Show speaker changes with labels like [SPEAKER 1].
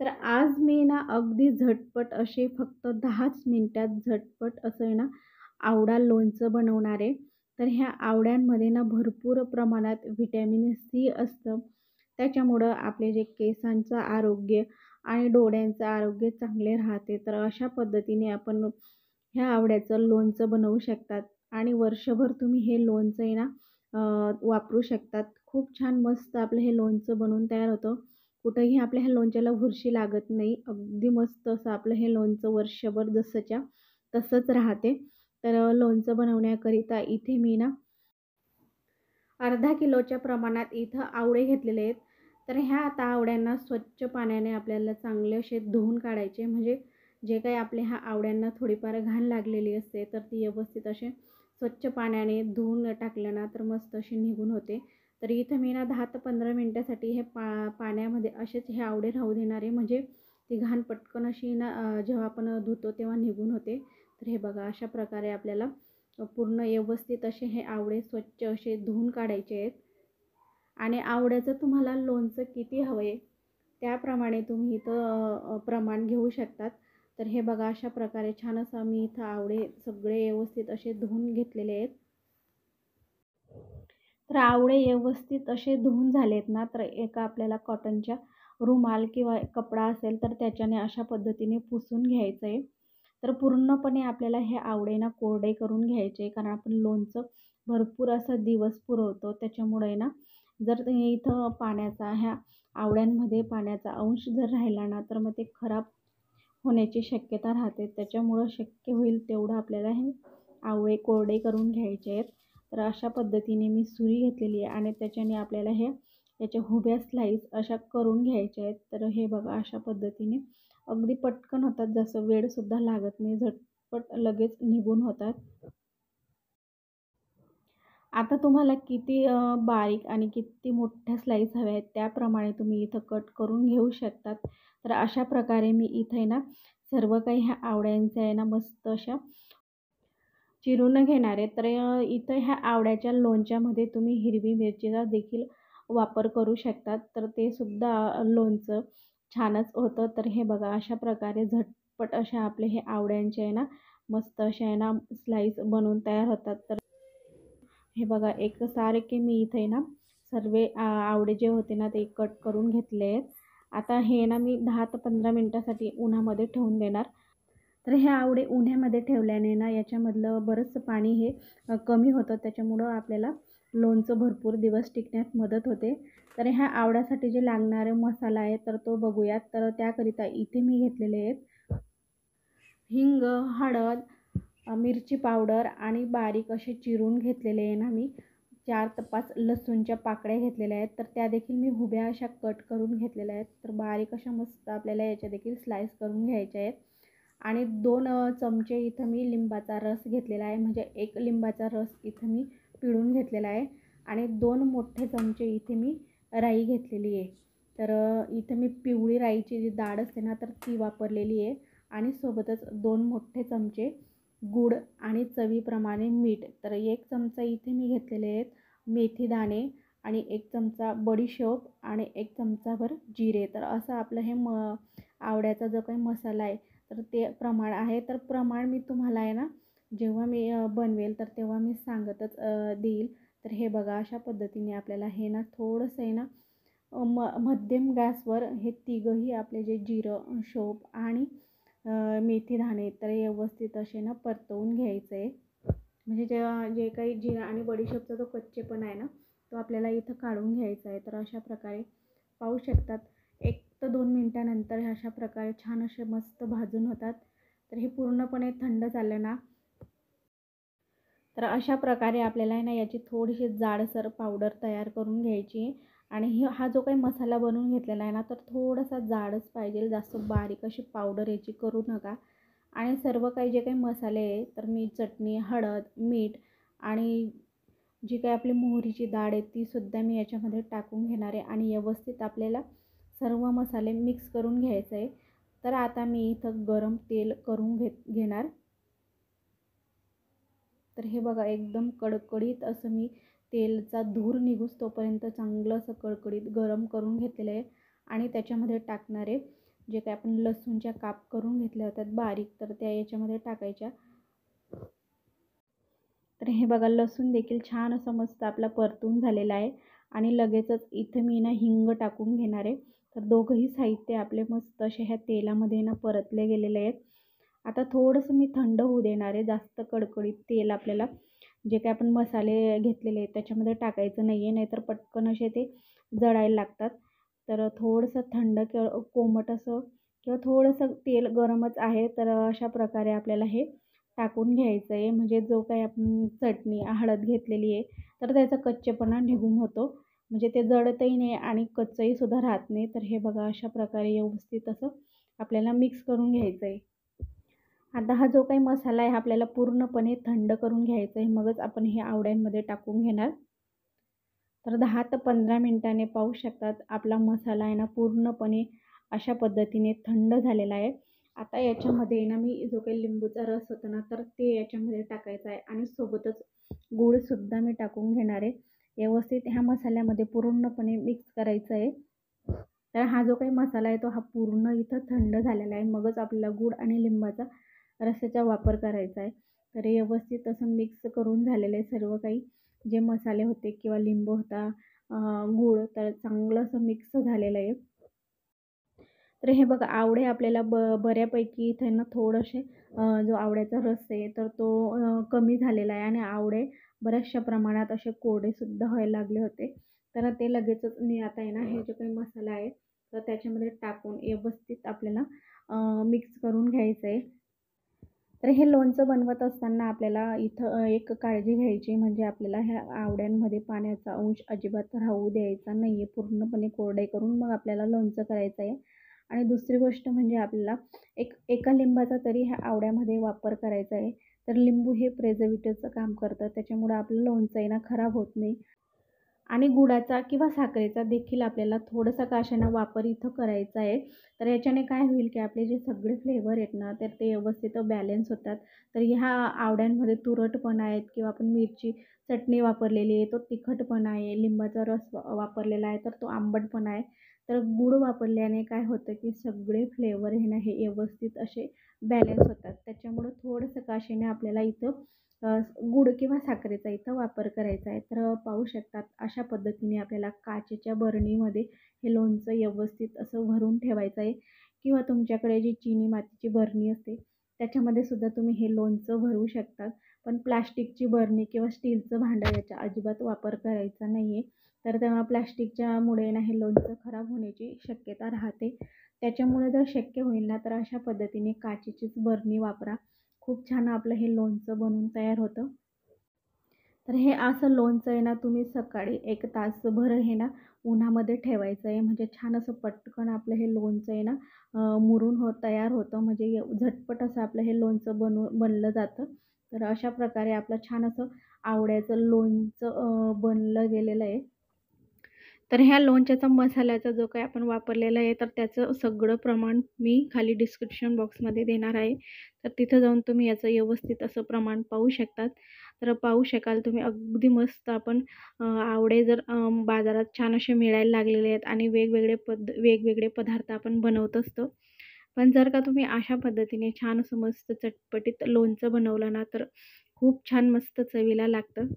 [SPEAKER 1] तर आज मी ना अगदी झटपट असे फक्त 10च मिनिटात झटपट असं आहे ना आवळा लोणचं बनवणार आहे. तर ह्या आवळ्यांमध्ये ना भरपूर प्रमाणात व्हिटॅमिन सी असतं. त्याच्यामुळं आपले जे केसांचं आरोग्य आणि डोळ्यांचं आरोग्य चांगले राहते. तर अशा पद्धतीने आपण ह्या आवळ्याचं लोणचं बनवू शकतात आणि वर्षभर तुम्ही हे लोणचं आहे ना वापरू शकतात. खूप छान मस्त आपलं हे लोणचं बनवून तयार होतं. कुठंही आपल्या ह्या लोणच्याला बुरशी लागत नाही. अगदी मस्त असं आपलं हे लोणचं वर्षभर जसंच्या तसंच राहते. तर लोणचं बनवण्याकरिता इथे मी ना अर्धा किलोच्या प्रमाणात इथं आवळे घेतलेले आहेत. तर ह्या आता आवळ्यांना स्वच्छ पाण्याने आपल्याला चांगले असे धुवून काढायचे. म्हणजे जे काही आपल्या ह्या आवळ्यांना थोडीफार घाण लागलेली असते तर ती व्यवस्थित असे स्वच्छ पाण्याने धुवून टाकलं ना तर मस्त अशी निघून होते. तर इथं मी ना 10 ते 15 मिनिटासाठी हे पाण्यामध्ये असेच हे आवळे राहू देणार आहे. म्हणजे ती घाण पटकन अशी ना जेव्हा आपण धुतो तेव्हा निघून होते. तर हे बघा अशा प्रकारे आपल्याला पूर्ण व्यवस्थित असे हे आवळे स्वच्छ असे धुवून काढायचे आहेत. आणि आवळ्याचं तुम्हाला लोणचं किती हवं आहे त्याप्रमाणे तुम्ही इथं प्रमाण घेऊ शकतात. तर हे बघा अशा प्रकारे छान असं मी इथं आवळे सगळे व्यवस्थित असे धुवून घेतलेले आहेत. तर आवळे व्यवस्थित असे धुवून झालेत ना तर एका आपल्याला कॉटनच्या रुमाल किंवा कपडा असेल तर त्याच्याने अशा पद्धतीने पुसून घ्यायचं आहे. तर पूर्णपणे आपल्याला हे आवळे ना कोरडे करून घ्यायचे कारण आपण लोणचं भरपूर असा दिवस पुरवतो. त्याच्यामुळे ना जर इथं पाण्याचा ह्या आवळ्यांमध्ये पाण्याचा अंश जर राहिला ना तर मग ते खराब होण्याची शक्यता राहते. त्याच्यामुळं शक्य होईल तेवढं आपल्याला हे आवळे कोरडे करून घ्यायचे आहेत. तर अशा पद्धतीने मी सुरी घेतलेली आहे आणि त्याच्याने आपल्याला हे याच्या उभ्या स्लाईस अशा करून घ्यायच्या आहेत. तर हे बघा अशा पद्धतीने अगदी पटकन होतात. जसं वेळसुद्धा लागत नाही. झटपट लगेच निघून होतात. आता तुम्हाला किती बारीक आणि किती मोठ्या स्लाईस हव्या आहेत त्याप्रमाणे तुम्ही इथं कट करून घेऊ शकतात. तर अशा प्रकारे मी इथे आहे ना सर्व काही ह्या आवळ्यांच्या आहे ना मस्त अशा चिरून घेणार आहे. तर इथं ह्या आवळ्याच्या लोणच्यामध्ये तुम्ही हिरवी मिरचीचा देखील वापर करू शकतात. तर ते सुद्धा लोणचं छानच होतं. तर हे बघा अशा प्रकारे झटपट अशा आपले हे आवळ्यांचे आहे ना मस्त असे आहे ना स्लाईस बनवून तयार होतात. तर हे बघा एकसारखे मी इथे ना सर्व आवळे जे होते ना ते कट करून घेतले आहेत. आता हे ना मी 10 ते 15 मिनिटासाठी उन्हामध्ये ठेवून देणार. तर हे आवळे उन्हामध्ये ठेवल्याने ना याच्यामधलं बरंचसं पाणी हे कमी होतं. त्याच्यामुळं आपल्याला लोणचं भरपूर दिवस टिकण्यास मदत होते. तर ह्या आवळ्यासाठी जे लागणारे मसाला आहे तर तो बघूयात. तर त्याकरिता इथे मी घेतलेले आहेत हिंग, हळद, मिरची पावडर आणि बारीक असे चिरून घेतलेले आहे ना मी 4 ते 5 लसूणच्या पाकळ्या घेतलेल्या आहेत. तर त्या देखील मी उभ्या अशा कट करून घेतलेल्या आहेत. तर बारीक अशा मस्त आपल्याला याच्या देखील स्लाईस करून घ्यायच्या आहेत. आणि 2 चमचे इथं मी लिंबाचा रस घेतलेला आहे. म्हणजे 1 लिंबाचा रस इथं मी पिळून घेतलेला आहे आणि 2 मोठे चमचे इथे मी राई घेतलेली आहे. तर इथं मी पिवळी राईची जी डाळ असते ना तर ती वापरलेली आहे आणि सोबतच 2 मोठे चमचे गूळ आणि चवीप्रमाणे मीठ. तर 1 चमचा इथे मी घेतलेले आहेत मेथी दाणे आणि 1 चमचा बडीशोप आणि 1 चमचाभर जिरे. तर असं आपलं हे आवळ्याचा जो काही मसाला आहे तर ते प्रमाण आहे. तर प्रमाण मी तुम्हाला आहे ना जेव्हा मी बनवेल तर तेव्हा मी सांगतच देईल. तर हे बघा अशा पद्धतीने आपल्याला हे ना थोडंसं आहे ना मध्यम गॅसवर हे तिघंही आपले जे जिरं, शोप आणि मेथी दाणे तर व्यवस्थित असे ना परतवून घ्यायचं आहे. म्हणजे जे काही जिरा आणि बडीशेपचा जो कच्चेपणा आहे ना तो आपल्याला इथं काढून घ्यायचा आहे. तर अशा प्रकारे पाहू शकतात 1 ते 2 मिनिटानंतर अशा प्रकारे छान असे मस्त भाजून होतात. तर हे पूर्णपणे थंड झालं ना तर अशा प्रकारे आपल्याला आहे ना याची थोडीशी जाडसर पावडर तयार करून घ्यायची आणि हा जो काही मसाला बनवून घेतलेला आहे ना तर थोडासा जाडच पाहिजे. जास्त बारीक अशी पावडर याची करू नका. आणि सर्व काही जे काही मसाले आहे तर मी चटणी, हळद, मीठ आणि जी काही आपली मोहरीची डाळ आहे तीसुद्धा मी याच्यामध्ये टाकून घेणार आहे आणि व्यवस्थित आपल्याला सर्व मसाले मिक्स करून घ्यायचे आहे. तर आता मी इथं गरम तेल करून घेणार. तर हे बघा एकदम कडकडीत असं मी तेलचा धूर निघूस तोपर्यंत चांगलं असं कडकडीत गरम करून घेतलेलं आहे आणि त्याच्यामध्ये टाकणारे जे काही आपण लसूणच्या काप करून घेतल्या होत्यात बारीक, तर त्या याच्यामध्ये टाकायच्या. तर हे बघा लसूण देखील छान असं मस्त आपला परतून झालेला आहे आणि लगेचच इथं मी ना हिंग टाकून घेणार आहे. तर दोघंही साहित्य आपले मस्त असे ह्या तेलामध्ये ना परतले गेलेले आहेत. आता थोडंसं मी थंड होऊ देणार आहे. जास्त कडकडीत तेल आपल्याला जे काही आपण मसाले घेतलेले आहेत त्याच्यामध्ये टाकायचं नाही आहे, नाहीतर पटकन असे ते जळायला लागतात. तर थोडंसं थंड किंवा कोमट असं किंवा थोडंसं तेल गरमच आहे, तर अशा प्रकारे आपल्याला हे टाकून घ्यायचं आहे. म्हणजे जो काही आपण चटणी, हळद घेतलेली आहे, तर त्याचा कच्चेपणा निघून होतो. म्हणजे ते जळतही नाही आणि कच्चंही सुद्धा राहत नाही. तर हे बघा अशा प्रकारे व्यवस्थित असं आपल्याला मिक्स करून घ्यायचं आहे. आता हा जो काही मसाला आहे आपल्याला पूर्णपणे थंड करून घ्यायचा आहे. मगच आपण हे आवड्यांमध्ये टाकून घेणार. तर 10 ते 15 मिनिटांनी पाहू शकतात आपला मसाला आहे ना पूर्णपणे अशा पद्धतीने थंड झालेला आहे. आता याच्यामध्ये ना मी जो काही लिंबूचा रस होता ना, तर ते याच्यामध्ये टाकायचा आहे आणि सोबतच गूळसुद्धा मी टाकून घेणार आहे. व्यवस्थित ह्या मसाल्यामध्ये पूर्णपणे मिक्स करायचं आहे. तर हा जो काही मसाला आहे तो हा पूर्ण इथं थंड झालेला आहे. मगच आपल्याला गूळ आणि लिंबाचा रसाचा वापर करायचा आहे. तर व्यवस्थित असं मिक्स करून झालेलं आहे सर्व काही. जे मसाले होते किंवा लिंबू होता, गूळ, तर चांगलं असं मिक्स झालेलं आहे. तर हे बघा आवळे आपल्याला बऱ्यापैकी इथे ना थोडेसे जो आवळ्याचा रस आहे तर तो कमी झालेला आहे आणि आवळे बऱ्याचशा प्रमाणात असे कोरडेसुद्धा व्हायला लागले होते. तर ते लगेचच मी आता आहे ना हे जो काही मसाला आहे तर त्याच्यामध्ये टाकून व्यवस्थित आपल्याला मिक्स करून घ्यायचं आहे. तर हे लोणचं बनवत असताना आपल्याला इथं एक काळजी घ्यायची, म्हणजे आपल्याला ह्या आवड्यांमध्ये पाण्याचा अंश अजिबात राहू द्यायचा नाही आहे. पूर्णपणे कोरडे करून मग आपल्याला लोणचं करायचं आहे. आणि दुसरी गोष्ट म्हणजे आपल्याला एका लिंबाचा तरी ह्या आवड्यामध्ये वापर करायचा आहे. तर लिंबू हे प्रिझर्व्हेटिव्हचं काम करतं. त्याच्यामुळं आपलं लोणचं आहे ना खराब होत नाही. आणि गुळाचा किंवा साखरेचा देखील आपल्याला थोडासा का अशाना वापर इथं करायचा आहे. तर याच्याने काय होईल की आपले जे सगळे फ्लेवर आहेत ना, तर ते व्यवस्थित बॅलन्स होतात. तर ह्या आवड्यांमध्ये तुरटपणा आहेत किंवा आपण मिरची चटणी वापरलेली आहे, तो तिखटपणा आहे. लिंबाचा रस वापरलेला आहे, तर तो आंबटपणा आहे. तर गूळ वापरल्याने काय होतं की सगळे फ्लेवर हे ना हे व्यवस्थित असे बॅलन्स होतात. त्याच्यामुळं थोडंसं काशीने आपल्याला इथं गूळ किंवा साखरेचा इथं वापर करायचा आहे. तर पाहू शकतात अशा पद्धतीने आपल्याला काचेच्या बरणीमध्ये हे लोणचं व्यवस्थित असं भरून ठेवायचं आहे किंवा तुमच्याकडे जी चिनी मातीची बरणी असते त्याच्यामध्ये सुद्धा तुम्ही हे लोणचं भरू शकतात. पण प्लास्टिकची बरणी किंवा स्टीलचं भांडं याचा अजिबात वापर करायचा नाही आहे. तर तेव्हा प्लास्टिकच्यामुळे ना हे लोणचं खराब होण्याची शक्यता राहते. त्याच्यामुळे जर शक्य होईल ना तर अशा पद्धतीने काचेचीच बरणी वापरा. खूप छान आपलं हे लोणचं बनून तयार होतं. तर हे असं लोणचं आहे ना तुम्ही सकाळी 1 तासभर हे ना उन्हामध्ये ठेवायचं आहे. म्हणजे छान असं पटकन आपलं हे लोणचं आहे ना मुरून तयार होतं. म्हणजे झटपट असं आपलं हे लोणचं बनलं जातं. तर अशा प्रकारे आपलं छान असं आवड्याचं लोणचं बनलं गेलेलं आहे. तर ह्या लोणच्याचा मसाल्याचा जो काही आपण वापरलेला आहे, तर त्याचं सगळं प्रमाण मी खाली डिस्क्रिप्शन बॉक्समध्ये देणार आहे. तर तिथं जाऊन तुम्ही याचं व्यवस्थित असं प्रमाण पाहू शकतात. तर पाहू शकाल तुम्ही अगदी मस्त आपण आवळे जर बाजारात छान असे मिळायला लागलेले आहेत आणि वेगवेगळे पदार्थ आपण बनवत असतो. पण जर का तुम्ही अशा पद्धतीने छान असं मस्त चटपटीत लोणचं बनवलं ना, तर खूप छान मस्त चवीला लागतं.